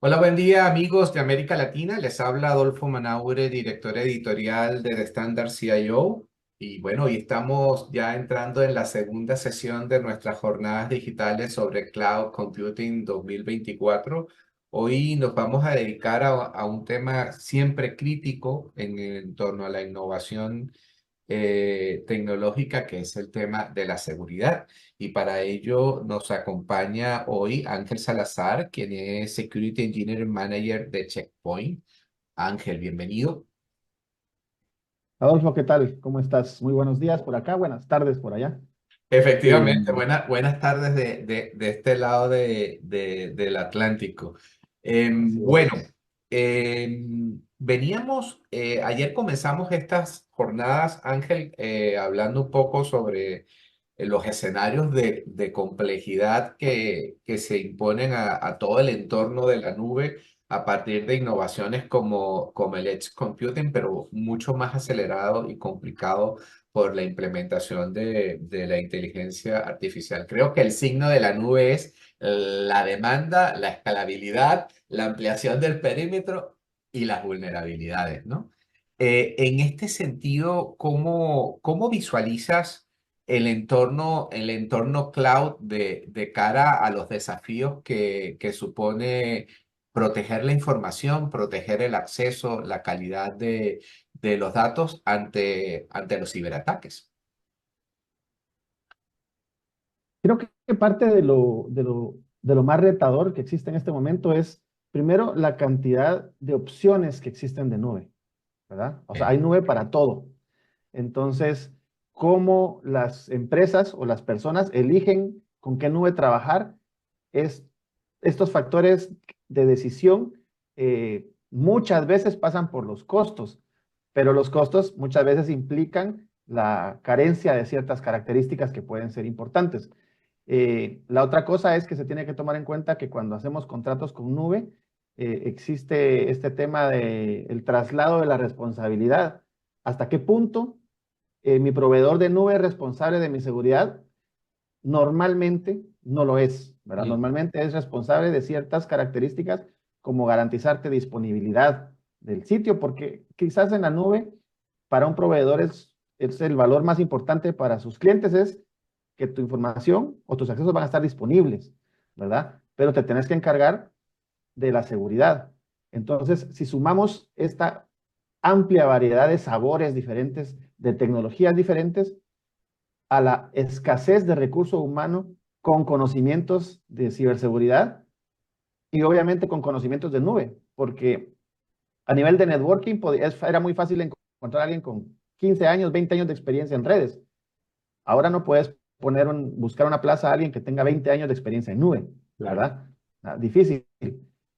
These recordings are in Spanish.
Hola, buen día amigos de América Latina. Les habla Adolfo Manaure, director editorial de The Standard CIO. Y bueno, hoy estamos ya entrando en la segunda sesión de nuestras jornadas digitales sobre Cloud Computing 2024. Hoy nos vamos a dedicar a un tema siempre crítico en torno a la innovación tecnológica, que es el tema de la seguridad. Y para ello nos acompaña hoy Ángel Salazar, quien es Security Engineering Manager de Checkpoint. Ángel, bienvenido. Adolfo, ¿qué tal? ¿Cómo estás? Muy buenos días por acá, buenas tardes por allá. Eh, Efectivamente, buenas tardes de este lado del Atlántico. Así Bueno, es. veníamos, ayer comenzamos estas jornadas, Ángel, hablando un poco sobre los escenarios de complejidad que se imponen a todo el entorno de la nube a partir de innovaciones como el Edge Computing, pero mucho más acelerado y complicado por la implementación de la inteligencia artificial. Creo que el signo de la nube es la demanda, la escalabilidad, la ampliación del perímetro y las vulnerabilidades, ¿no? En este sentido, ¿cómo visualizas el entorno cloud de cara a los desafíos que supone proteger la información, proteger el acceso, la calidad de los datos ante los ciberataques? Creo que parte de lo más retador que existe en este momento es, primero, la cantidad de opciones que existen de nube, ¿verdad? O sea, hay nube para todo. Entonces, cómo las empresas o las personas eligen con qué nube trabajar, es estos factores de decisión muchas veces pasan por los costos, pero los costos muchas veces implican la carencia de ciertas características que pueden ser importantes. La otra cosa es que se tiene que tomar en cuenta que cuando hacemos contratos con nube, existe este tema de el traslado de la responsabilidad. ¿Hasta qué punto mi proveedor de nube es responsable de mi seguridad? Normalmente no lo es, ¿verdad? Mm. Normalmente es responsable de ciertas características como garantizarte disponibilidad del sitio, porque quizás en la nube para un proveedor es el valor más importante para sus clientes es que tu información o tus accesos van a estar disponibles, ¿verdad? Pero te tenés que encargar de la seguridad. Entonces, si sumamos esta amplia variedad de sabores diferentes, de tecnologías diferentes, a la escasez de recurso humano con conocimientos de ciberseguridad y obviamente con conocimientos de nube, porque a nivel de networking era muy fácil encontrar a alguien con 15 años, 20 años de experiencia en redes. Ahora no puedes buscar una plaza a alguien que tenga 20 años de experiencia en nube, Claro. ¿verdad? Difícil.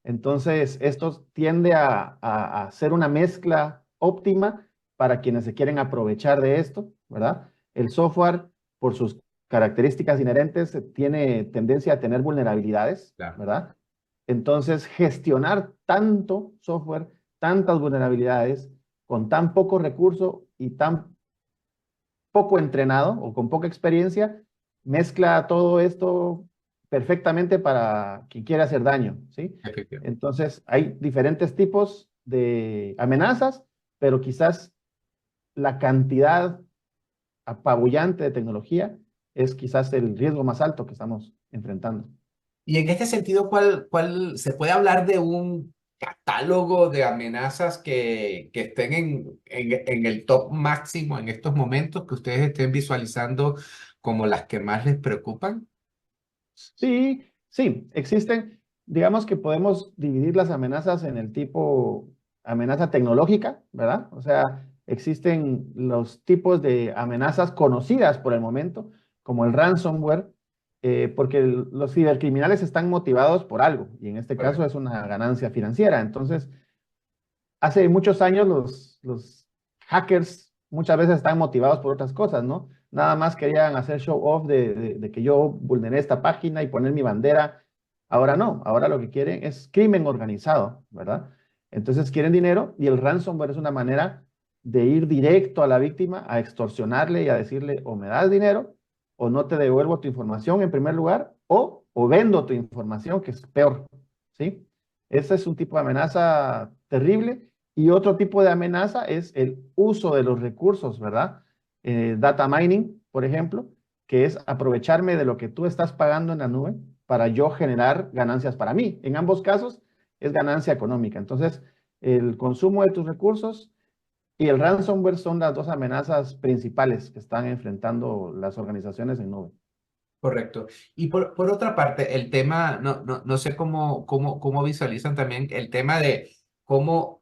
Entonces, esto tiende a ser una mezcla óptima para quienes se quieren aprovechar de esto, ¿verdad? El software, por sus características inherentes, tiene tendencia a tener vulnerabilidades, Claro. ¿verdad? Entonces, gestionar tanto software, tantas vulnerabilidades, con tan poco recurso y tan poco entrenado o con poca experiencia, mezcla todo esto perfectamente para quien quiera hacer daño, ¿sí? Efectivamente. Entonces, hay diferentes tipos de amenazas, pero quizás la cantidad apabullante de tecnología es quizás el riesgo más alto que estamos enfrentando. Y en este sentido, ¿cuál se puede hablar de un catálogo de amenazas que estén en el top máximo en estos momentos, que ustedes estén visualizando como las que más les preocupan? Sí, sí, existen, digamos que podemos dividir las amenazas en el tipo amenaza tecnológica, ¿verdad? O sea, existen los tipos de amenazas conocidas por el momento, como el ransomware, porque los cibercriminales están motivados por algo, y en este caso Correcto. es una ganancia financiera. Entonces, hace muchos años los hackers muchas veces están motivados por otras cosas, ¿no? Nada más querían hacer show off de que yo vulneré esta página y poner mi bandera. Ahora no, ahora lo que quieren es crimen organizado, ¿verdad? Entonces quieren dinero y el ransomware es una manera de ir directo a la víctima, a extorsionarle y a decirle o me das dinero o no te devuelvo tu información en primer lugar o vendo tu información, que es peor, ¿sí? Ese es un tipo de amenaza terrible. Y otro tipo de amenaza es el uso de los recursos, ¿verdad? Data mining, por ejemplo, que es aprovecharme de lo que tú estás pagando en la nube para yo generar ganancias para mí. En ambos casos es ganancia económica. Entonces, el consumo de tus recursos y el ransomware son las dos amenazas principales que están enfrentando las organizaciones en nube. Correcto. Y por otra parte, el tema, no sé cómo visualizan también el tema de cómo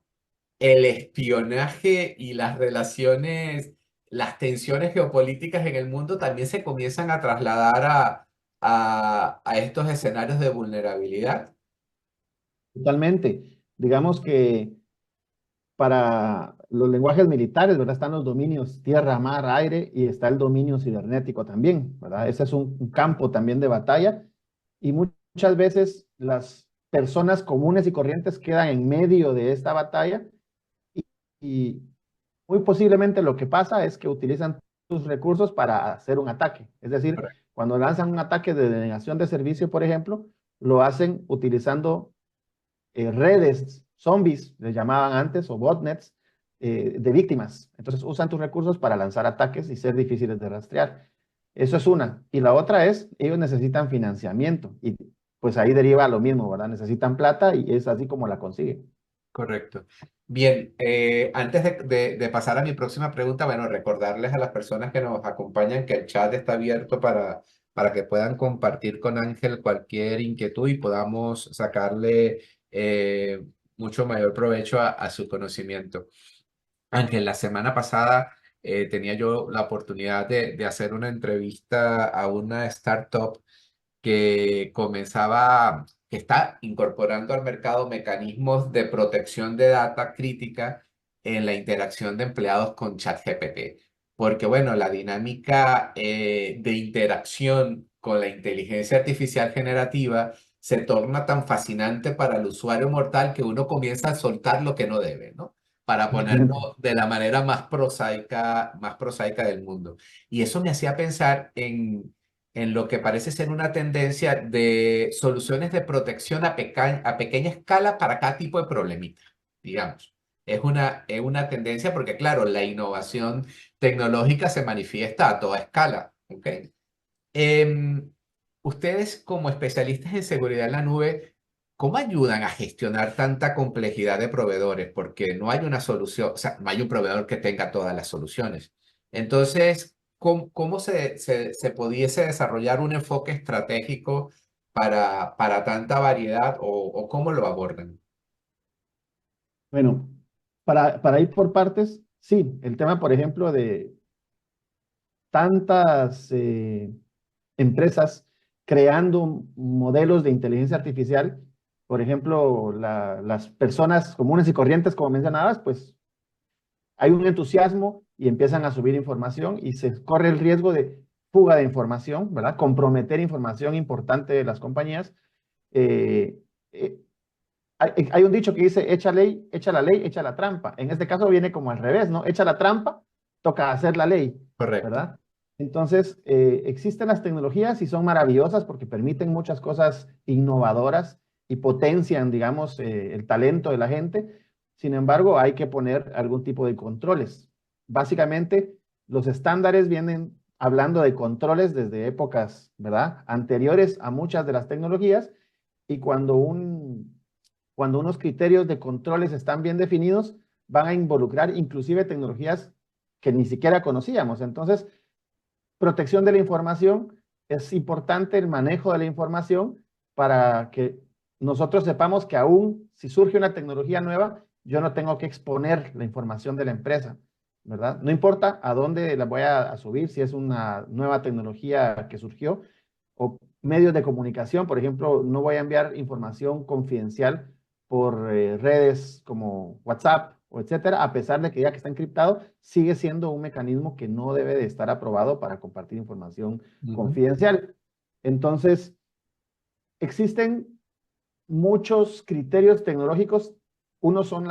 el espionaje y las relaciones, las tensiones geopolíticas en el mundo también se comienzan a trasladar a estos escenarios de vulnerabilidad. Totalmente. Digamos que para los lenguajes militares, ¿verdad? Están los dominios tierra, mar, aire y está el dominio cibernético también, ¿verdad? Ese es un campo también de batalla y muchas veces las personas comunes y corrientes quedan en medio de esta batalla y, y muy posiblemente lo que pasa es que utilizan sus recursos para hacer un ataque. Es decir, Correcto. cuando lanzan un ataque de denegación de servicio, por ejemplo, lo hacen utilizando redes, zombies, les llamaban antes, o botnets, de víctimas. Entonces usan tus recursos para lanzar ataques y ser difíciles de rastrear. Eso es una. Y la otra es, ellos necesitan financiamiento. Y pues ahí deriva lo mismo, ¿verdad? Necesitan plata y es así como la consiguen. Correcto. Bien, antes de pasar a mi próxima pregunta, bueno, recordarles a las personas que nos acompañan que el chat está abierto para que puedan compartir con Ángel cualquier inquietud y podamos sacarle mucho mayor provecho a su conocimiento. Ángel, la semana pasada tenía yo la oportunidad de hacer una entrevista a una startup que está incorporando al mercado mecanismos de protección de data crítica en la interacción de empleados con ChatGPT. Porque, bueno, la dinámica de interacción con la inteligencia artificial generativa se torna tan fascinante para el usuario mortal que uno comienza a soltar lo que no debe, ¿no? Para ponerlo Totalmente. de la manera más prosaica del mundo. Y eso me hacía pensar en lo que parece ser una tendencia de soluciones de protección a pequeña escala para cada tipo de problemita, digamos. Es una tendencia porque, claro, la innovación tecnológica se manifiesta a toda escala, ¿ok? Em, Ustedes como especialistas en seguridad en la nube, ¿cómo ayudan a gestionar tanta complejidad de proveedores? Porque no hay una solución, o sea, no hay un proveedor que tenga todas las soluciones. Entonces, ¿cómo se pudiese desarrollar un enfoque estratégico para tanta variedad o cómo lo abordan? Bueno, para ir por partes, sí, el tema, por ejemplo, de tantas empresas creando modelos de inteligencia artificial, por ejemplo, las personas comunes y corrientes, como mencionabas, pues hay un entusiasmo y empiezan a subir información y se corre el riesgo de fuga de información, ¿verdad? Comprometer información importante de las compañías. Eh, eh, hay un dicho que dice, echa la ley, echa la trampa. En este caso viene como al revés, ¿no? Echa la trampa, toca hacer la ley, Correcto. ¿verdad? Entonces, existen las tecnologías y son maravillosas porque permiten muchas cosas innovadoras y potencian, digamos, el talento de la gente. Sin embargo, hay que poner algún tipo de controles. Básicamente, los estándares vienen hablando de controles desde épocas, ¿verdad? Anteriores a muchas de las tecnologías y cuando unos criterios de controles están bien definidos, van a involucrar inclusive tecnologías que ni siquiera conocíamos. Entonces, protección de la información, es importante el manejo de la información para que nosotros sepamos que aún si surge una tecnología nueva, yo no tengo que exponer la información de la empresa, ¿verdad? No importa a dónde la voy a subir, si es una nueva tecnología que surgió o medios de comunicación, por ejemplo, no voy a enviar información confidencial por redes como WhatsApp o etcétera, a pesar de que ya que está encriptado, sigue siendo un mecanismo que no debe de estar aprobado para compartir información Ujú. confidencial. Entonces, existen muchos criterios tecnológicos. Uno son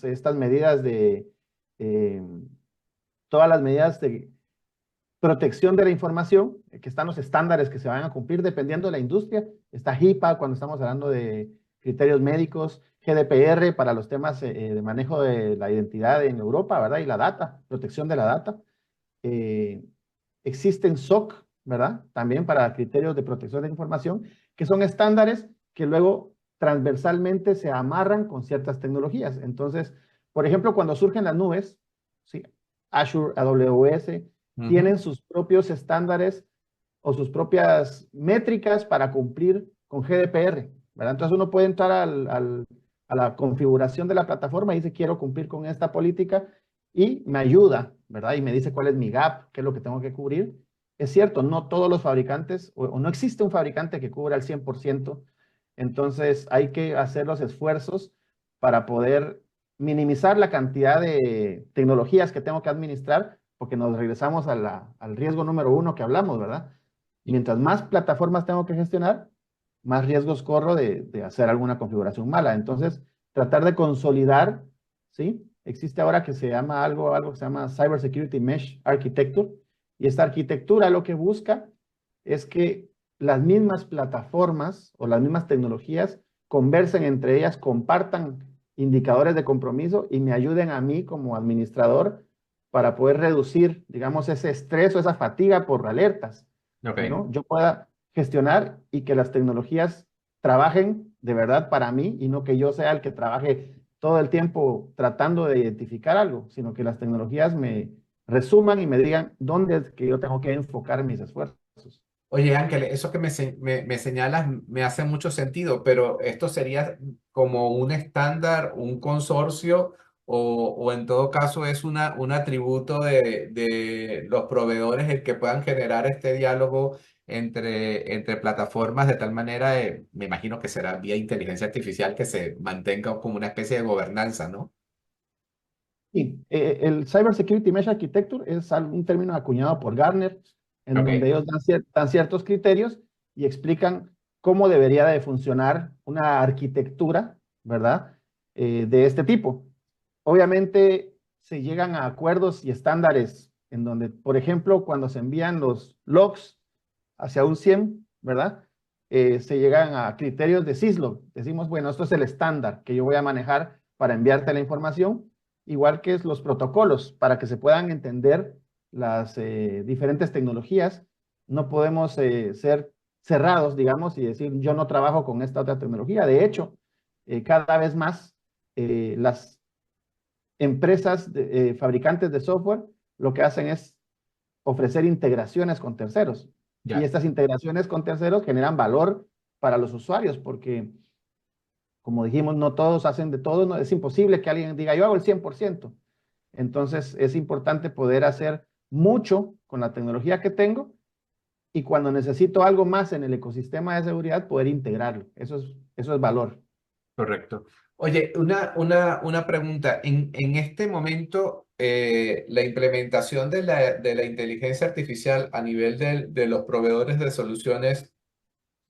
estas medidas eh, todas las medidas de protección de la información, que están los estándares que se van a cumplir dependiendo de la industria. Está HIPAA cuando estamos hablando de criterios médicos, GDPR para los temas de manejo de la identidad en Europa, ¿verdad? Y la data, protección de la data. Eh, Existen SOC, ¿verdad? También para criterios de protección de información, que son estándares que luego transversalmente se amarran con ciertas tecnologías. Entonces, por ejemplo, cuando surgen las nubes, ¿sí? Azure, AWS, Ujú. tienen sus propios estándares o sus propias métricas para cumplir con GDPR, ¿verdad? Entonces uno puede entrar a la configuración de la plataforma y dice, quiero cumplir con esta política y me ayuda, ¿verdad? Y me dice cuál es mi gap, qué es lo que tengo que cubrir. Es cierto, no todos los fabricantes, o no existe un fabricante que cubra al 100%, entonces hay que hacer los esfuerzos para poder minimizar la cantidad de tecnologías que tengo que administrar, porque nos regresamos al riesgo número uno que hablamos, ¿verdad? Mientras más plataformas tengo que gestionar, más riesgos corro de hacer alguna configuración mala. Entonces, tratar de consolidar, ¿sí? Existe ahora que se llama algo que se llama Cyber Security Mesh Architecture, y esta arquitectura lo que busca es que las mismas plataformas o las mismas tecnologías conversen entre ellas, compartan indicadores de compromiso y me ayuden a mí como administrador para poder reducir, digamos, ese estrés o esa fatiga por alertas, Ok. ¿no? Yo pueda gestionar y que las tecnologías trabajen de verdad para mí y no que yo sea el que trabaje todo el tiempo tratando de identificar algo, sino que las tecnologías me resuman y me digan dónde es que yo tengo que enfocar mis esfuerzos. Oye, Ángel, eso que me señalas me hace mucho sentido, pero esto sería como un estándar, un consorcio, o en todo caso es un atributo de los proveedores el que puedan generar este diálogo entre plataformas de tal manera, me imagino que será vía inteligencia artificial que se mantenga como una especie de gobernanza, ¿no? Sí, el Cyber Security Mesh Architecture es un término acuñado por Gartner, en donde Ok, ellos dan ciertos criterios y explican cómo debería de funcionar una arquitectura, ¿verdad? De este tipo. Obviamente se llegan a acuerdos y estándares en donde, por ejemplo, cuando se envían los logs hacia un SIEM, ¿verdad? Se llegan a criterios de syslog. Decimos, bueno, esto es el estándar que yo voy a manejar para enviarte la información, igual que es los protocolos, para que se puedan entender las diferentes tecnologías. No podemos ser cerrados, digamos, y decir, yo no trabajo con esta otra tecnología. De hecho, cada vez más las empresas, fabricantes de software, lo que hacen es ofrecer integraciones con terceros. Y ya. estas integraciones con terceros generan valor para los usuarios, porque, como dijimos, no todos hacen de todo, no, es imposible que alguien diga, yo hago el 100%. Entonces, es importante poder hacer mucho con la tecnología que tengo y cuando necesito algo más en el ecosistema de seguridad, poder integrarlo. Eso es valor. Correcto. Oye, una pregunta. En este momento, la implementación de la inteligencia artificial a nivel de los proveedores de soluciones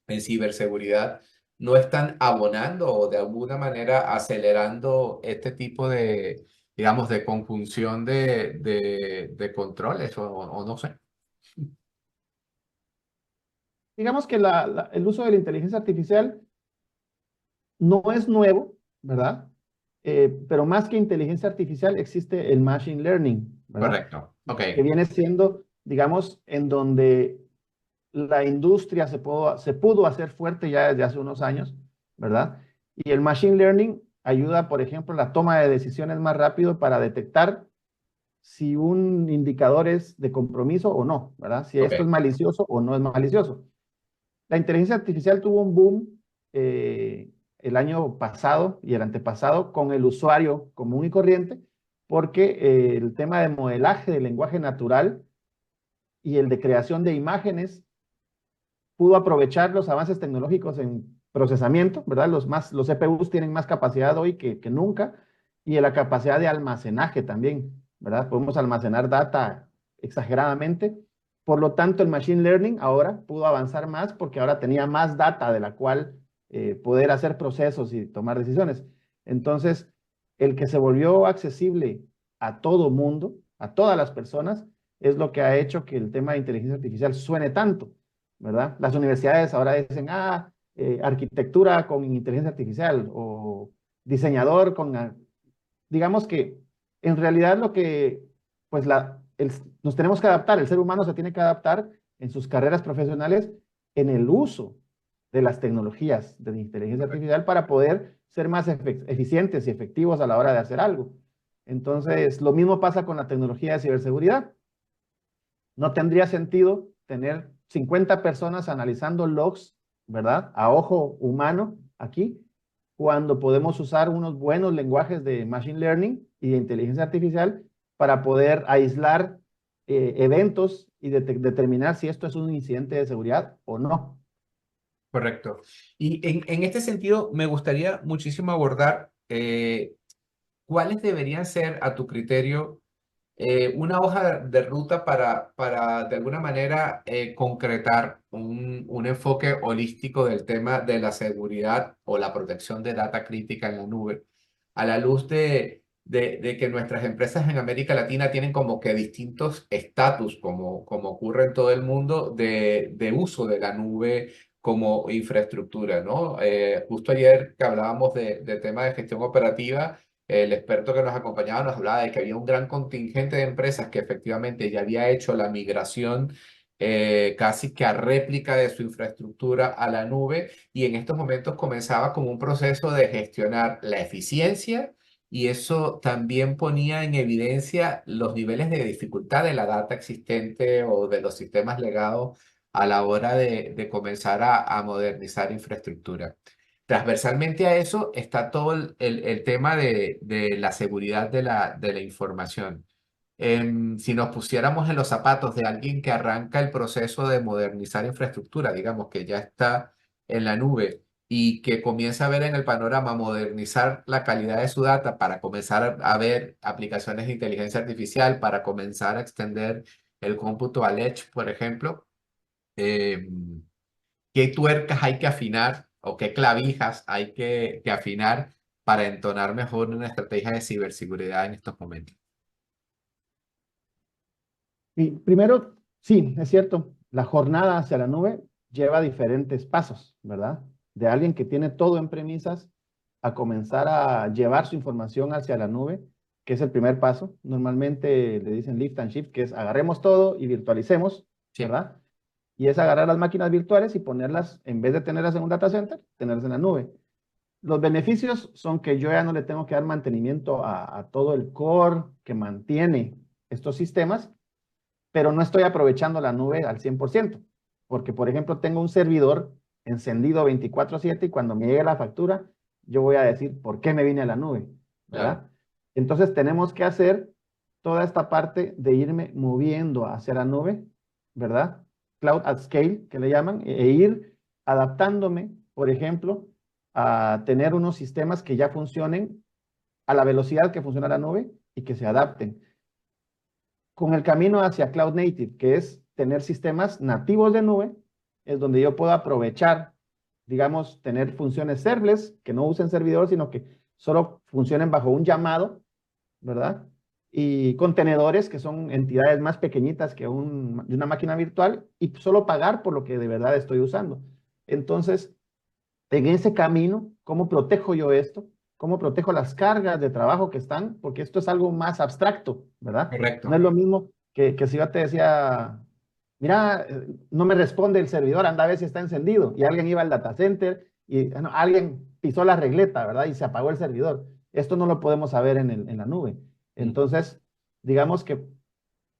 en ciberseguridad no están abonando o de alguna manera acelerando este tipo de, digamos, de conjunción de controles o no sé. Digamos que el uso de la inteligencia artificial no es nuevo, ¿verdad? Pero más que inteligencia artificial existe el machine learning, ¿verdad? Correcto. Ok. Que viene siendo, digamos, en donde la industria se pudo hacer fuerte ya desde hace unos años, ¿verdad? Y el machine learning ayuda, por ejemplo, a la toma de decisiones más rápido para detectar si un indicador es de compromiso o no, ¿verdad? Si esto es Ok. malicioso o no es malicioso. La inteligencia artificial tuvo un boom el año pasado y el antepasado con el usuario común y corriente, porque el tema de modelaje del lenguaje natural y el de creación de imágenes pudo aprovechar los avances tecnológicos en procesamiento, ¿verdad? Los CPUs tienen más capacidad hoy que nunca y la capacidad de almacenaje también, ¿verdad? Podemos almacenar data exageradamente. Por lo tanto, el machine learning ahora pudo avanzar más porque ahora tenía más data de la cual poder hacer procesos y tomar decisiones. Entonces, el que se volvió accesible a todo mundo, a todas las personas, es lo que ha hecho que el tema de inteligencia artificial suene tanto. ¿Verdad? Las universidades ahora dicen, arquitectura con inteligencia artificial o diseñador con, digamos que en realidad lo que, pues nos tenemos que adaptar, el ser humano se tiene que adaptar en sus carreras profesionales en el uso de las tecnologías de inteligencia artificial para poder ser más eficientes y efectivos a la hora de hacer algo. Entonces, lo mismo pasa con la tecnología de ciberseguridad. No tendría sentido tener 50 personas analizando logs, ¿verdad? A ojo humano aquí, cuando podemos usar unos buenos lenguajes de machine learning y de inteligencia artificial para poder aislar eventos y determinar si esto es un incidente de seguridad o no. Correcto. Y en este sentido, me gustaría muchísimo abordar cuáles deberían ser, a tu criterio, una hoja de ruta para de alguna manera, concretar un enfoque holístico del tema de la seguridad o la protección de data crítica en la nube, a la luz de que nuestras empresas en América Latina tienen como que distintos estatus, como ocurre en todo el mundo, de uso de la nube como infraestructura, ¿no? Justo ayer que hablábamos de tema de gestión operativa, el experto que nos acompañaba nos hablaba de que había un gran contingente de empresas que efectivamente ya había hecho la migración, casi que a réplica de su infraestructura a la nube, y en estos momentos comenzaba como un proceso de gestionar la eficiencia, y eso también ponía en evidencia los niveles de dificultad de la data existente o de los sistemas legados a la hora de comenzar a modernizar infraestructura. Transversalmente a eso está todo el tema de la seguridad de la información. Si nos pusiéramos en los zapatos de alguien que arranca el proceso de modernizar infraestructura, digamos que ya está en la nube y que comienza a ver en el panorama modernizar la calidad de su data para comenzar a ver aplicaciones de inteligencia artificial, para comenzar a extender el cómputo al edge, por ejemplo, em, qué tuercas hay que afinar o qué clavijas hay que afinar para entonar mejor una estrategia de ciberseguridad en estos momentos. Y primero, sí, es cierto, la jornada hacia la nube lleva diferentes pasos, ¿verdad? De alguien que tiene todo en premisas a comenzar a llevar su información hacia la nube, que es el primer paso. Normalmente le dicen lift and shift, que es agarremos todo y virtualicemos, Sí, ¿verdad? Y es agarrar las máquinas virtuales y ponerlas, en vez de tenerlas en un data center, tenerlas en la nube. Los beneficios son que yo ya no le tengo que dar mantenimiento a todo el core que mantiene estos sistemas, pero no estoy aprovechando la nube al 100%, porque por ejemplo tengo un servidor encendido 24/7 y cuando me llegue la factura, yo voy a decir, ¿por qué me vine a la nube? claro. ¿Verdad? Entonces tenemos que hacer toda esta parte de irme moviendo hacia la nube, ¿verdad? Cloud at scale, que le llaman, e ir adaptándome, por ejemplo, a tener unos sistemas que ya funcionen a la velocidad que funciona la nube y que se adapten con el camino hacia Cloud Native, que es tener sistemas nativos de nube, es donde yo puedo aprovechar, digamos, tener funciones serverless que no usen servidor, sino que solo funcionen bajo un llamado, ¿verdad? Y contenedores que son entidades más pequeñitas que de una máquina virtual y solo pagar por lo que de verdad estoy usando. Entonces, en ese camino, ¿cómo protejo yo esto? ¿Cómo protejo las cargas de trabajo que están? Porque esto es algo más abstracto, ¿verdad? No es Correcto. lo mismo que si yo te decía, mira, no me responde el servidor, anda a ver si está encendido. Y alguien iba al data center y bueno, alguien pisó la regleta, ¿verdad? Y se apagó el servidor. Esto no lo podemos saber en la nube. Mm. Entonces, digamos que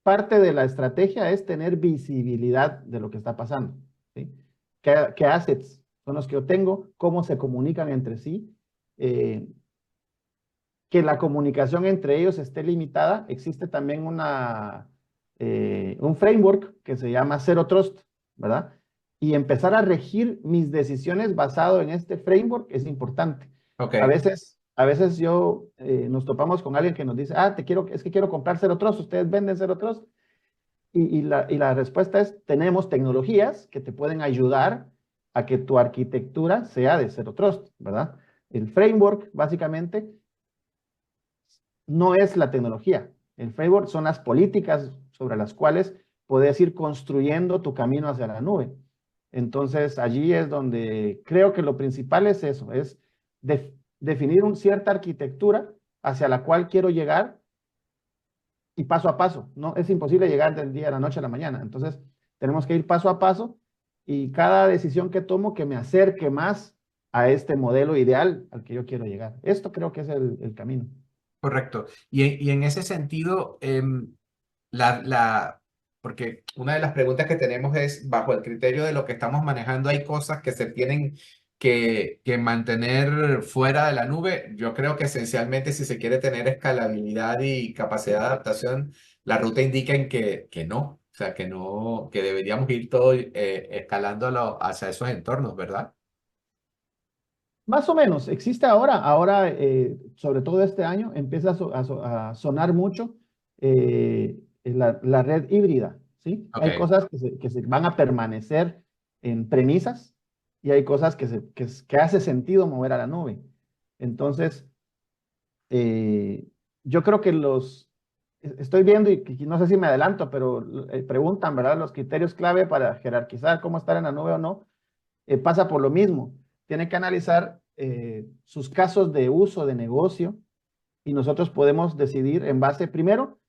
parte de la estrategia es tener visibilidad de lo que está pasando, ¿sí? ¿Qué assets son los que yo tengo? ¿Cómo se comunican entre sí? Eh, que la comunicación entre ellos esté limitada. Existe también un framework que se llama Zero Trust, ¿verdad? Y empezar a regir mis decisiones basado en este framework es importante. Ok. A veces nos topamos con alguien que nos dice, es que quiero comprar Zero Trust, ustedes venden Zero Trust. Y la respuesta es, tenemos tecnologías que te pueden ayudar a que tu arquitectura sea de Zero Trust, ¿verdad? El framework, básicamente, no es la tecnología. El framework son las políticas sobre las cuales puedes ir construyendo tu camino hacia la nube. Entonces, allí es donde creo que lo principal es eso, es definir una cierta arquitectura hacia la cual quiero llegar y paso a paso. No es imposible llegar del día a la noche a la mañana. Entonces, tenemos que ir paso a paso y cada decisión que tomo que me acerque más a este modelo ideal al que yo quiero llegar. Esto creo que es el camino. Correcto. Y en ese sentido, la, la, porque una de las preguntas que tenemos es, bajo el criterio de lo que estamos manejando, ¿hay cosas que se tienen que mantener fuera de la nube? Yo creo que esencialmente si se quiere tener escalabilidad y capacidad de adaptación, la ruta indica en que no, o sea, que no, que deberíamos ir todo escalándolo hacia esos entornos, ¿verdad? Más o menos, existe ahora, sobre todo este año, empieza a sonar mucho la red híbrida, ¿sí? Ok, Hay cosas que se van a permanecer en premisas y hay cosas que hace sentido mover a la nube. Entonces, eh, yo creo que estoy viendo y no sé si me adelanto, pero preguntan, ¿verdad? Los criterios clave para jerarquizar cómo estar en la nube o no pasa por lo mismo. Tiene que analizar sus casos de uso de negocio y nosotros podemos decidir en base, primero,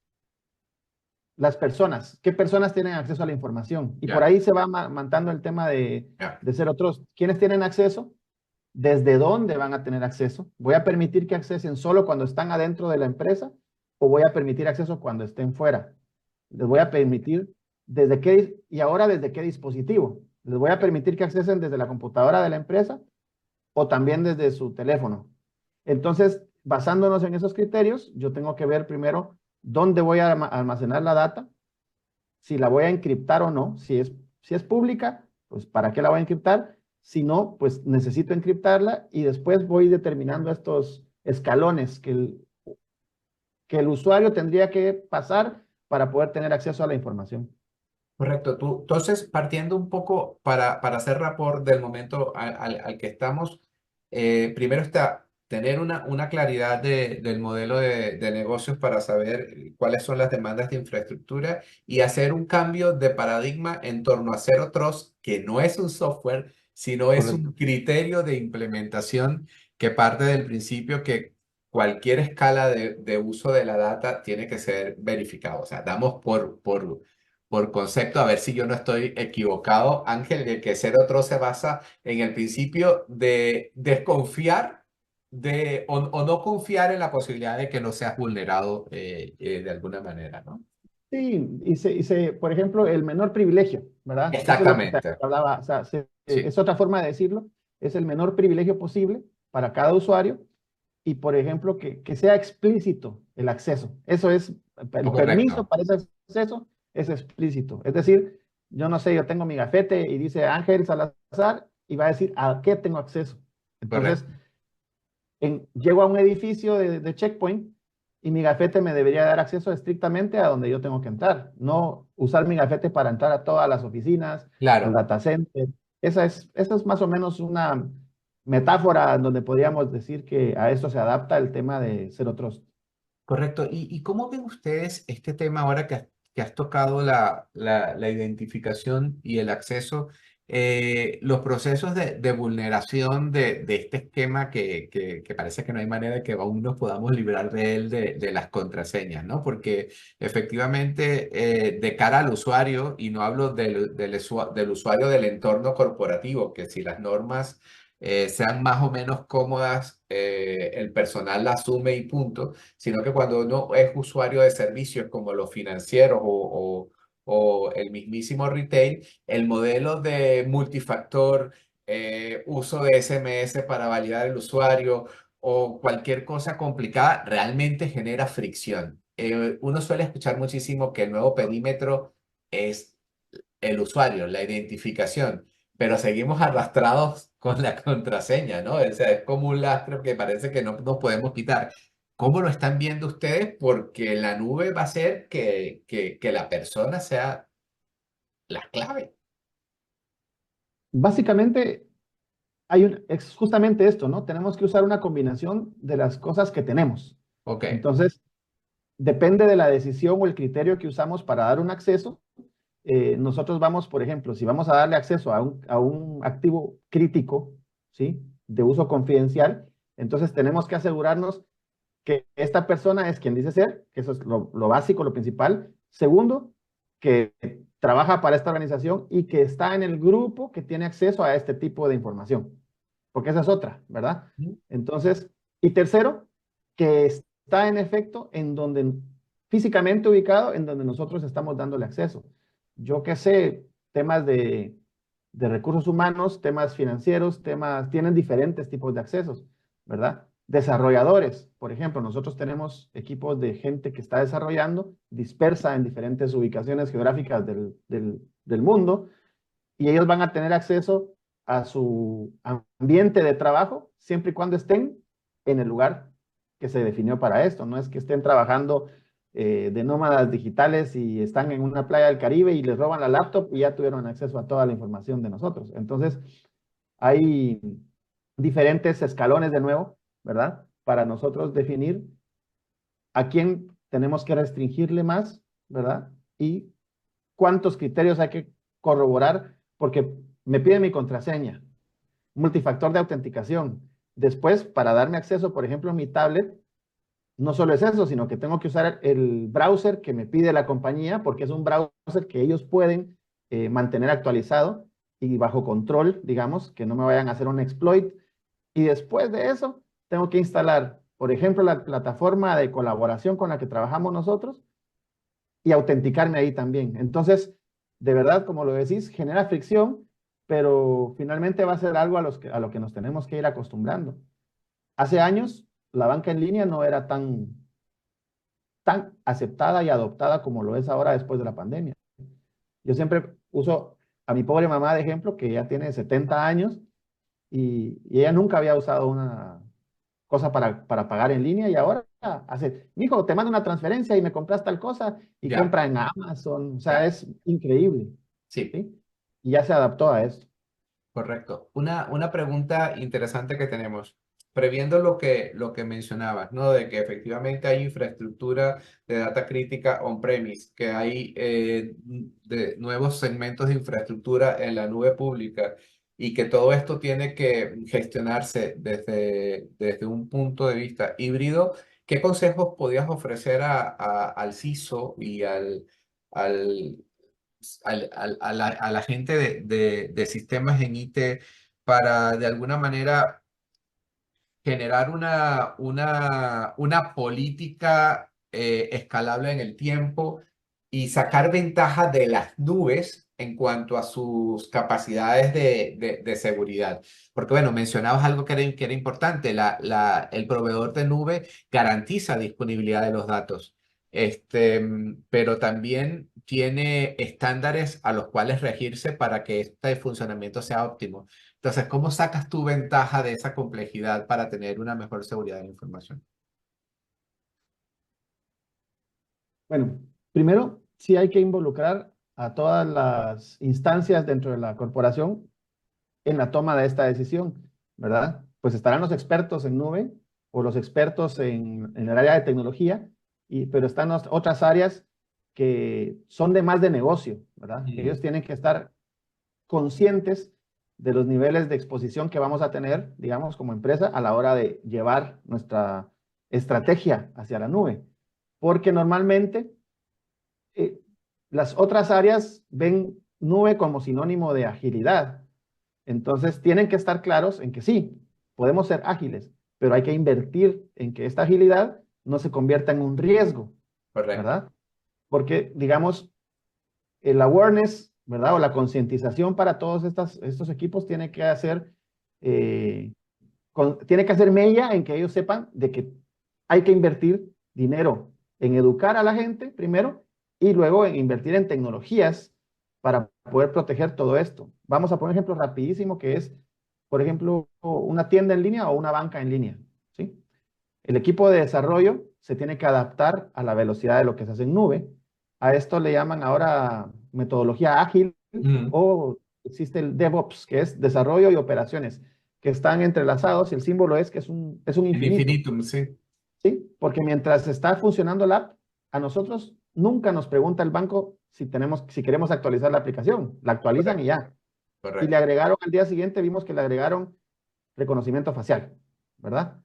las personas. ¿Qué personas tienen acceso a la información? Y por ya, ahí se va mantando el tema ya, de Zero Trust. ¿Quiénes tienen acceso? ¿Desde dónde van a tener acceso? ¿Voy a permitir que accesen solo cuando están adentro de la empresa o voy a permitir acceso cuando estén fuera? Les voy a permitir y ahora desde qué dispositivo. Les voy a permitir que accesen desde la computadora de la empresa o también desde su teléfono. Entonces, basándonos en esos criterios, yo tengo que ver primero dónde voy a almacenar la data, si la voy a encriptar o no, si es pública, pues ¿para qué la voy a encriptar? Si no, pues necesito encriptarla y después voy determinando estos escalones que el usuario tendría que pasar para poder tener acceso a la información. correcto. Tú, entonces, partiendo un poco para hacer rapport del momento al que estamos, primero está tener una claridad del modelo de negocios para saber cuáles son las demandas de infraestructura y hacer un cambio de paradigma en torno a Zero Trust, que no es un software, sino es un Correcto. criterio de implementación que parte del principio que cualquier escala de uso de la data tiene que ser verificado. O sea, damos por concepto, a ver si yo no estoy equivocado, Ángel, de que ser otro se basa en el principio de desconfiar o no confiar en la posibilidad de que no seas vulnerado de alguna manera, ¿no? Sí, por ejemplo, el menor privilegio, ¿verdad? Eso es lo que se Exactamente. hablaba, o sea, Sí, es otra forma de decirlo, es el menor privilegio posible para cada usuario y, por ejemplo, que sea explícito el acceso. Eso es, el permiso correcto. para ese acceso es explícito. Es decir, yo no sé, yo tengo mi gafete y dice Ángel Salazar y va a decir a qué tengo acceso. Entonces, Correcto. llego a un edificio de checkpoint y mi gafete me debería dar acceso estrictamente a donde yo tengo que entrar, no usar mi gafete para entrar a todas las oficinas, al Claro. data center. Esa es más o menos una metáfora donde podríamos decir que a esto se adapta el tema de Zero Trust. Correcto. ¿Y cómo ven ustedes este tema ahora que has tocado la identificación y el acceso, los procesos de vulneración de este esquema que parece que no hay manera de que aún nos podamos librar de él, de las contraseñas, ¿no? Porque efectivamente, de cara al usuario, y no hablo del usuario del entorno corporativo, que si las normas sean más o menos cómodas, el personal la asume y punto, sino que cuando uno es usuario de servicios como los financieros o el mismísimo retail, el modelo de multifactor, uso de SMS para validar el usuario o cualquier cosa complicada realmente genera fricción. Uno suele escuchar muchísimo que el nuevo perímetro es el usuario, la identificación, pero seguimos arrastrados con la contraseña, ¿no? O sea, es como un lastre que parece que no nos podemos quitar. ¿Cómo lo están viendo ustedes? Porque la nube va a ser que la persona sea la clave. Básicamente, es justamente esto, ¿no? Tenemos que usar una combinación de las cosas que tenemos. Ok, Entonces, depende de la decisión o el criterio que usamos para dar un acceso, nosotros vamos, por ejemplo, si vamos a darle acceso a un activo crítico, ¿sí? De uso confidencial, entonces tenemos que asegurarnos que esta persona es quien dice ser, que eso es lo básico, lo principal. Segundo, que trabaja para esta organización y que está en el grupo que tiene acceso a este tipo de información, porque esa es otra, ¿verdad? Ujú. Entonces, y tercero, que está en efecto en donde, físicamente ubicado en donde nosotros estamos dándole acceso. Yo qué sé, temas de recursos humanos, temas financieros, temas, tienen diferentes tipos de accesos, ¿verdad? Desarrolladores, por ejemplo, nosotros tenemos equipos de gente que está desarrollando, dispersa en diferentes ubicaciones geográficas del mundo, y ellos van a tener acceso a su ambiente de trabajo siempre y cuando estén en el lugar que se definió para esto. No es que estén trabajando de nómadas digitales y están en una playa del Caribe y les roban la laptop y ya tuvieron acceso a toda la información de nosotros. Entonces, hay diferentes escalones de nuevo, ¿verdad? Para nosotros definir a quién tenemos que restringirle más, ¿verdad? Y cuántos criterios hay que corroborar, porque me pide mi contraseña, multifactor de autenticación. Después, para darme acceso, por ejemplo, a mi tablet, no solo es eso, sino que tengo que usar el browser que me pide la compañía, porque es un browser que ellos pueden mantener actualizado y bajo control, digamos, que no me vayan a hacer un exploit. Y después de eso, tengo que instalar, por ejemplo, la plataforma de colaboración con la que trabajamos nosotros y autenticarme ahí también. Entonces, de verdad, como lo decís, genera fricción, pero finalmente va a ser algo a lo que nos tenemos que ir acostumbrando. Hace años, la banca en línea no era tan aceptada y adoptada como lo es ahora después de la pandemia. Yo siempre uso a mi pobre mamá de ejemplo, que ya tiene 70 años y ella nunca había usado una cosa para pagar en línea y ahora hace, mijo, te mando una transferencia y me compras tal cosa y Ya, compra en Amazon, o sea, ya. es increíble, Sí. ¿sí? Y ya se adaptó a esto. Correcto. Una pregunta interesante que tenemos, previendo lo que mencionabas, ¿no? De que efectivamente hay infraestructura de data crítica on-premise, que hay de nuevos segmentos de infraestructura en la nube pública y que todo esto tiene que gestionarse desde un punto de vista híbrido. ¿Qué consejos podías ofrecer al CISO y al a la gente de sistemas en IT para de alguna manera generar una política escalable en el tiempo y sacar ventaja de las nubes en cuanto a sus capacidades de seguridad? Porque, bueno, mencionabas algo que era importante, el proveedor de nube garantiza disponibilidad de los datos. Pero también tiene estándares a los cuales regirse para que este funcionamiento sea óptimo. Entonces, ¿cómo sacas tu ventaja de esa complejidad para tener una mejor seguridad de la información? Bueno, primero, sí hay que involucrar a todas las instancias dentro de la corporación en la toma de esta decisión, ¿verdad? Pues estarán los expertos en nube o los expertos en el área de tecnología, pero están otras áreas que son de más de negocio, ¿verdad? Mm. Ellos tienen que estar conscientes de los niveles de exposición que vamos a tener, digamos, como empresa a la hora de llevar nuestra estrategia hacia la nube. Porque normalmente eh, las otras áreas ven nube como sinónimo de agilidad. Entonces, tienen que estar claros en que sí, podemos ser ágiles, pero hay que invertir en que esta agilidad no se convierta en un riesgo, Correcto. ¿verdad? Porque, digamos, el awareness, ¿verdad? O la concientización para todos estos equipos eh, tiene que hacer mella en que ellos sepan de que hay que invertir dinero en educar a la gente primero y luego en invertir en tecnologías para poder proteger todo esto. Vamos a poner un ejemplo rapidísimo que es, por ejemplo, una tienda en línea o una banca en línea, ¿sí? El equipo de desarrollo se tiene que adaptar a la velocidad de lo que se hace en nube. A esto le llaman ahora metodología ágil Mm. o existe el DevOps, que es desarrollo y operaciones, que están entrelazados y el símbolo es que es un El infinito, infinitum, sí. ¿sí? Porque mientras está funcionando la app, a nosotros nunca nos pregunta el banco si queremos actualizar la aplicación. La actualizan y Correcto, ya. Y le correcto. agregaron al día siguiente, vimos que le agregaron reconocimiento facial, ¿verdad?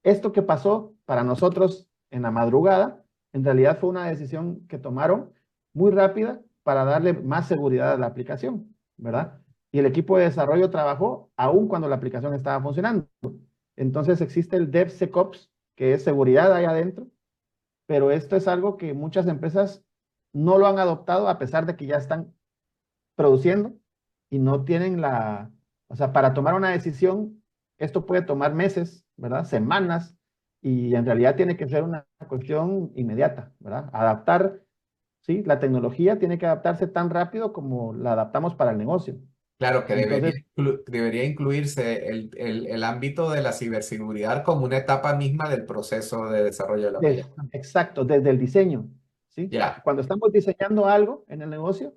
Esto que pasó para nosotros en la madrugada, en realidad fue una decisión que tomaron muy rápida para darle más seguridad a la aplicación, ¿verdad? Y el equipo de desarrollo trabajó aún cuando la aplicación estaba funcionando. Entonces existe el DevSecOps, que es seguridad ahí adentro, pero esto es algo que muchas empresas no lo han adoptado a pesar de que ya están produciendo y no tienen o sea, para tomar una decisión, esto puede tomar meses, ¿verdad? Semanas, y en realidad tiene que ser una cuestión inmediata, ¿verdad? Adaptar, ¿sí? La tecnología tiene que adaptarse tan rápido como la adaptamos para el negocio. Claro que Entonces, debería incluirse el ámbito de la ciberseguridad como una etapa misma del proceso de desarrollo de la aplicación. exacto, desde el diseño, ¿sí? Ya, Cuando estamos diseñando algo en el negocio,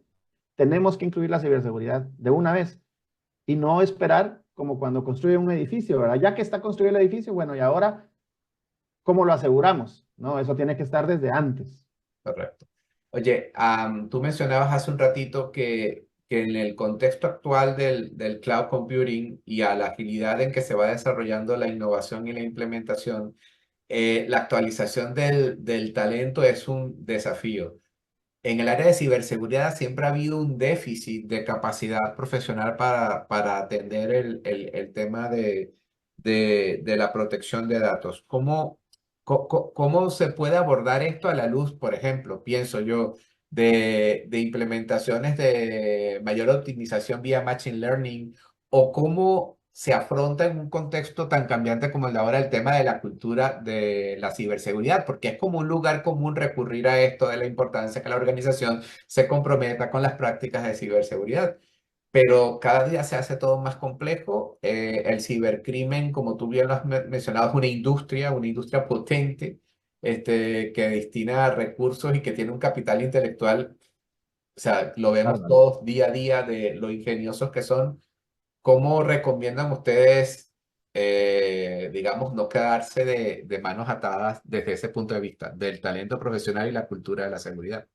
tenemos que incluir la ciberseguridad de una vez y no esperar como cuando construye un edificio, ¿verdad? Ya que está construido el edificio, bueno, y ahora, ¿cómo lo aseguramos? No, eso tiene que estar desde antes. correcto. Oye, tú mencionabas hace un ratito que en el contexto actual del cloud computing y a la agilidad en que se va desarrollando la innovación y la implementación, la actualización del talento es un desafío. En el área de ciberseguridad siempre ha habido un déficit de capacidad profesional para atender el tema de la protección de datos. ¿Cómo se puede abordar esto a la luz, por ejemplo, pienso yo, de implementaciones de mayor optimización vía Machine Learning o cómo se afronta en un contexto tan cambiante como el de ahora el tema de la cultura de la ciberseguridad? Porque es como un lugar común recurrir a esto de la importancia que la organización se comprometa con las prácticas de ciberseguridad. Pero cada día se hace todo más complejo. El cibercrimen, como tú bien lo has mencionado, es una industria potente, que destina recursos y que tiene un capital intelectual. O sea, lo vemos Bárbaro. todos día a día de lo ingeniosos que son. ¿Cómo recomiendan ustedes, digamos, no quedarse de manos atadas desde ese punto de vista, del talento profesional y la cultura de la seguridad?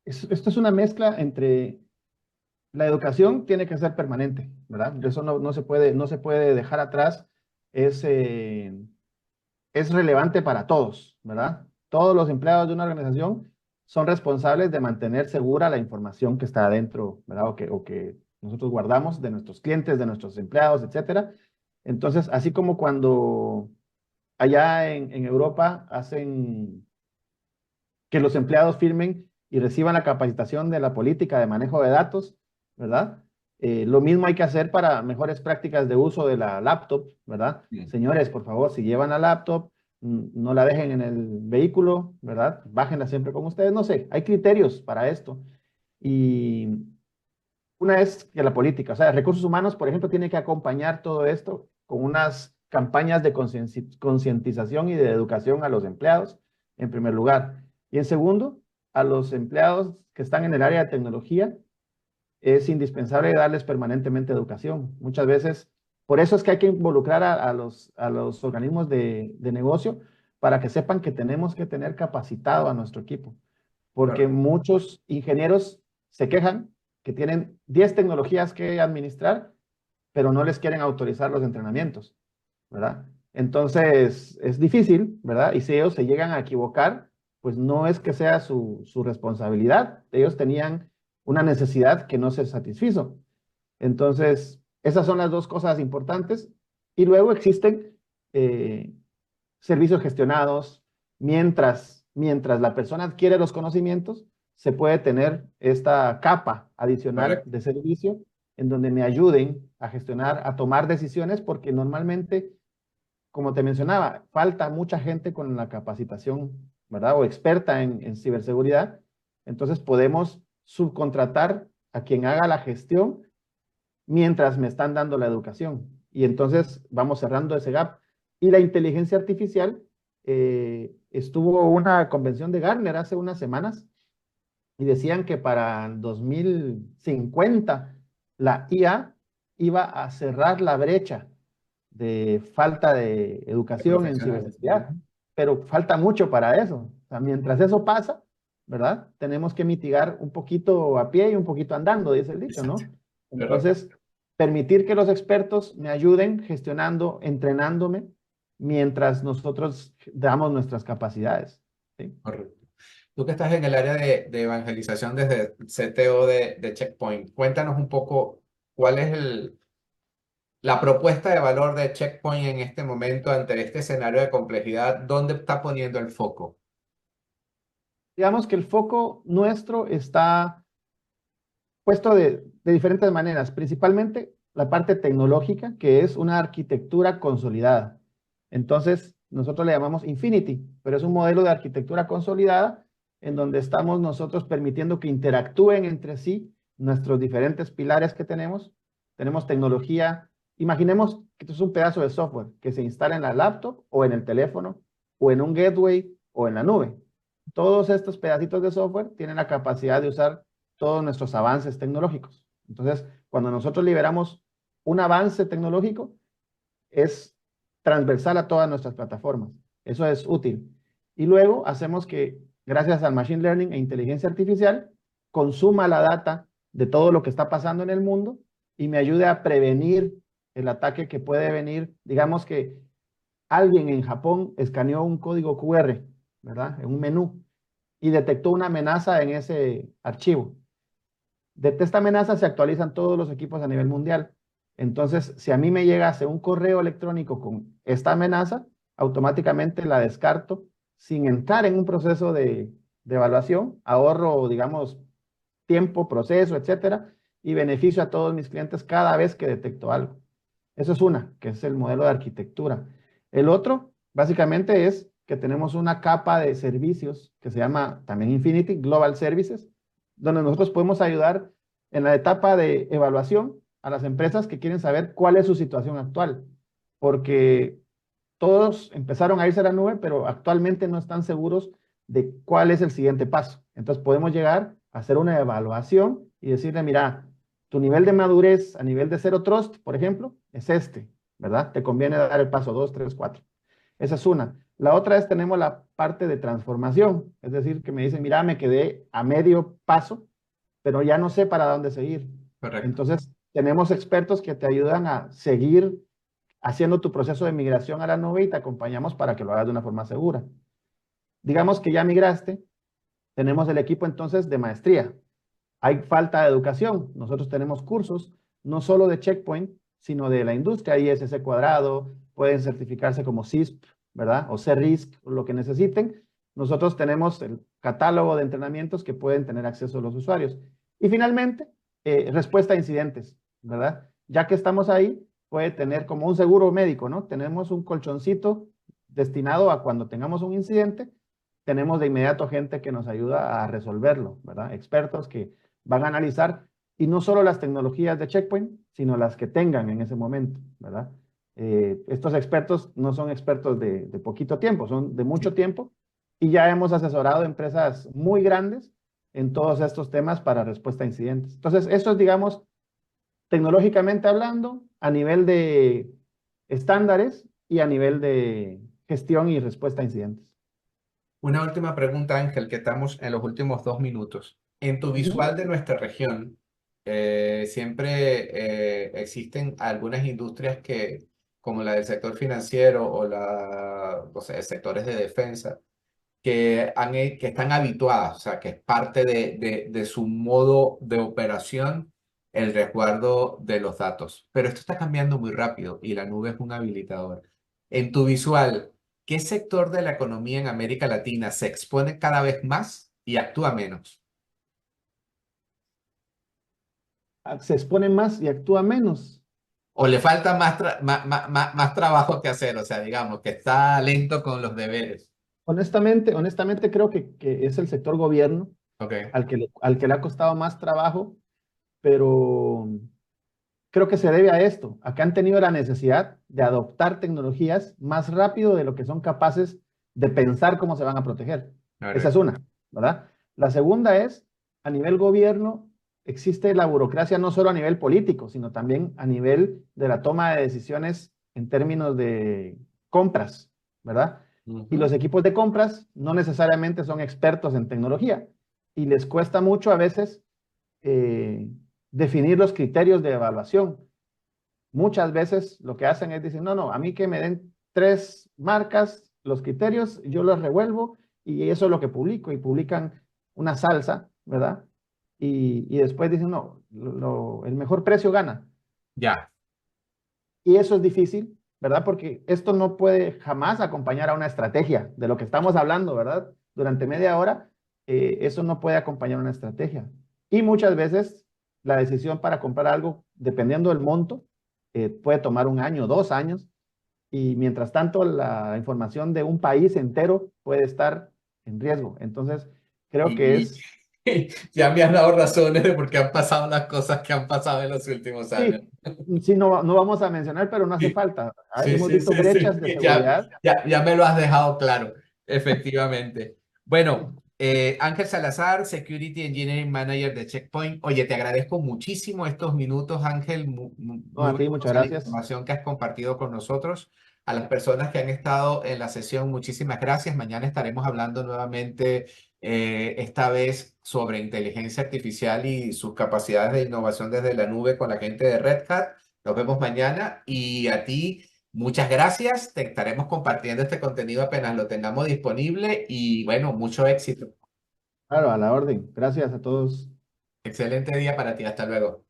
Esto es una mezcla entre la educación tiene que ser permanente, ¿verdad? Eso no se puede dejar atrás. Es, eh, es relevante para todos, ¿verdad? Todos los empleados de una organización son responsables de mantener segura la información que está adentro, ¿verdad? O que nosotros guardamos de nuestros clientes, de nuestros empleados, etcétera. Entonces, así como cuando allá en Europa hacen que los empleados firmen y reciban la capacitación de la política de manejo de datos, ¿verdad? Lo mismo hay que hacer para mejores prácticas de uso de la laptop, ¿verdad? Mm. Señores, por favor, si llevan la laptop, no la dejen en el vehículo, ¿verdad? Bájenla siempre con ustedes, no sé, hay criterios para esto. Y una es que la política, o sea, recursos humanos, por ejemplo, tiene que acompañar todo esto con unas campañas de concientización y de educación a los empleados, en primer lugar. Y en segundo, a los empleados que están en el área de tecnología, es indispensable darles permanentemente educación. Muchas veces, por eso es que hay que involucrar a los organismos de negocio para que sepan que tenemos que tener capacitado a nuestro equipo, porque Correcto. muchos ingenieros se quejan que tienen 10 tecnologías que administrar, pero no les quieren autorizar los entrenamientos, ¿verdad? Entonces, es difícil, ¿verdad? Y si ellos se llegan a equivocar, pues no es que sea su responsabilidad. Ellos tenían una necesidad que no se satisfizo. Entonces, esas son las dos cosas importantes. Y luego existen eh, servicios gestionados. Mientras la persona adquiere los conocimientos, se puede tener esta capa adicional Correcto. de servicio en donde me ayuden a gestionar, a tomar decisiones, porque normalmente, como te mencionaba, falta mucha gente con la capacitación, ¿verdad? O experta en ciberseguridad. Entonces podemos subcontratar a quien haga la gestión mientras me están dando la educación. Y entonces vamos cerrando ese gap. Y la inteligencia artificial, estuvo una convención de Gartner hace unas semanas y decían que para 2050 la IA iba a cerrar la brecha de falta de De educación en profesionales. ciberseguridad, pero falta mucho para eso. O sea, mientras eso pasa, ¿verdad? Tenemos que mitigar un poquito a pie y un poquito andando, dice el dicho, Exacto. ¿no? Correcto. Entonces, permitir que los expertos me ayuden gestionando, entrenándome, mientras nosotros damos nuestras capacidades, ¿sí? Correcto. Tú que estás en el área de evangelización desde CTO de Checkpoint, cuéntanos un poco cuál es la propuesta de valor de Checkpoint en este momento ante este escenario de complejidad. ¿Dónde está poniendo el foco? Digamos que el foco nuestro está puesto de diferentes maneras, principalmente la parte tecnológica, que es una arquitectura consolidada. Entonces, nosotros le llamamos Infinity, pero es un modelo de arquitectura consolidada en donde estamos nosotros permitiendo que interactúen entre sí nuestros diferentes pilares que tenemos. Tenemos tecnología, imaginemos que esto es un pedazo de software que se instala en la laptop o en el teléfono o en un gateway o en la nube. Todos estos pedacitos de software tienen la capacidad de usar todos nuestros avances tecnológicos. Entonces, cuando nosotros liberamos un avance tecnológico, es transversal a todas nuestras plataformas. Eso es útil. Y luego hacemos que, gracias al Machine Learning e inteligencia artificial, consuma la data de todo lo que está pasando en el mundo y me ayude a prevenir el ataque que puede venir. Digamos que alguien en Japón escaneó un código QR, ¿verdad? En un menú y detectó una amenaza en ese archivo. De esta amenaza se actualizan todos los equipos a nivel mundial. Entonces, si a mí me llegase un correo electrónico con esta amenaza, automáticamente la descarto sin entrar en un proceso de evaluación, ahorro, digamos, tiempo, proceso, etcétera, y beneficio a todos mis clientes cada vez que detecto algo. Eso es una, que es el modelo de arquitectura. El otro, básicamente, es que tenemos una capa de servicios que se llama también Infinity Global Services, donde nosotros podemos ayudar en la etapa de evaluación a las empresas que quieren saber cuál es su situación actual, porque todos empezaron a irse a la nube, pero actualmente no están seguros de cuál es el siguiente paso. Entonces podemos llegar a hacer una evaluación y decirle, mira, tu nivel de madurez a nivel de Zero Trust, por ejemplo, es este, ¿verdad? Te conviene dar el paso 2, 3, 4. Esa es una. La otra es, tenemos la parte de transformación, es decir, que me dicen, mira, me quedé a medio paso, pero ya no sé para dónde seguir. Correcto. Entonces, tenemos expertos que te ayudan a seguir haciendo tu proceso de migración a la nube y te acompañamos para que lo hagas de una forma segura. Digamos que ya migraste, tenemos el equipo entonces de maestría. Hay falta de educación. Nosotros tenemos cursos, no solo de Checkpoint, sino de la industria, ISC cuadrado, pueden certificarse como CISP, ¿verdad? O CRISC, lo que necesiten. Nosotros tenemos el catálogo de entrenamientos que pueden tener acceso a los usuarios. Y finalmente, respuesta a incidentes, ¿verdad? Ya que estamos ahí, puede tener como un seguro médico, ¿no? Tenemos un colchoncito destinado a cuando tengamos un incidente, tenemos de inmediato gente que nos ayuda a resolverlo, ¿verdad? Expertos que van a analizar y no solo las tecnologías de Checkpoint, sino las que tengan en ese momento, ¿verdad? Estos expertos no son expertos de poquito tiempo, son de mucho Sí. tiempo y ya hemos asesorado empresas muy grandes en todos estos temas para respuesta a incidentes. Entonces, eso es, digamos, tecnológicamente hablando, a nivel de estándares y a nivel de gestión y respuesta a incidentes. Una última pregunta, Ángel, que estamos en los últimos 2 minutos. En tu Ujú. visual de nuestra región, siempre existen algunas industrias que, como la del sector financiero o sea, sectores de defensa, que están habituadas, o sea, que es parte de su modo de operación el resguardo de los datos. Pero esto está cambiando muy rápido y la nube es un habilitador. En tu visual, ¿qué sector de la economía en América Latina se expone cada vez más y actúa menos? Se expone más y actúa menos. ¿O le falta más trabajo que hacer? O sea, digamos, que está lento con los deberes. Honestamente creo que es el sector gobierno Ok, al que le ha costado más trabajo, pero creo que se debe a esto, a que han tenido la necesidad de adoptar tecnologías más rápido de lo que son capaces de pensar cómo se van a proteger. Esa es correcto. una, ¿verdad? La segunda es, a nivel gobierno, existe la burocracia no solo a nivel político, sino también a nivel de la toma de decisiones en términos de compras, ¿verdad? Y Ujú. los equipos de compras no necesariamente son expertos en tecnología y les cuesta mucho a veces eh, definir los criterios de evaluación. Muchas veces lo que hacen es decir, no, no, a mí que me den tres marcas, los criterios, yo los revuelvo y eso es lo que publico. Y publican una salsa, ¿verdad? Y después dicen, no, el mejor precio gana. Ya. Y eso es difícil, ¿verdad? Porque esto no puede jamás acompañar a una estrategia de lo que estamos hablando, ¿verdad? Durante media hora, eso no puede acompañar una estrategia. Y muchas veces la decisión para comprar algo, dependiendo del monto, puede tomar un año, 2 años, y mientras tanto la información de un país entero puede estar en riesgo. Entonces, creo que Y es, ya me has dado razones de por qué han pasado las cosas que han pasado en los últimos años. sí, sí, no, no vamos a mencionar, pero no hace Sí, falta. sí, Hemos sí, visto sí, sí. brechas de Ya, seguridad. ya me lo has dejado claro, efectivamente. Bueno, Ángel Salazar, Security Engineering Manager de Checkpoint. Oye, te agradezco muchísimo estos minutos, Ángel. No, Muy a ti, muchas valiosa la gracias. información que has compartido con nosotros. A las personas que han estado en la sesión, muchísimas gracias. Mañana estaremos hablando nuevamente, esta vez sobre inteligencia artificial y sus capacidades de innovación desde la nube con la gente de Red Hat. Nos vemos mañana y a ti, muchas gracias. Te estaremos compartiendo este contenido apenas lo tengamos disponible y bueno, mucho éxito. Claro, a la orden. Gracias a todos. Excelente día para ti. Hasta luego.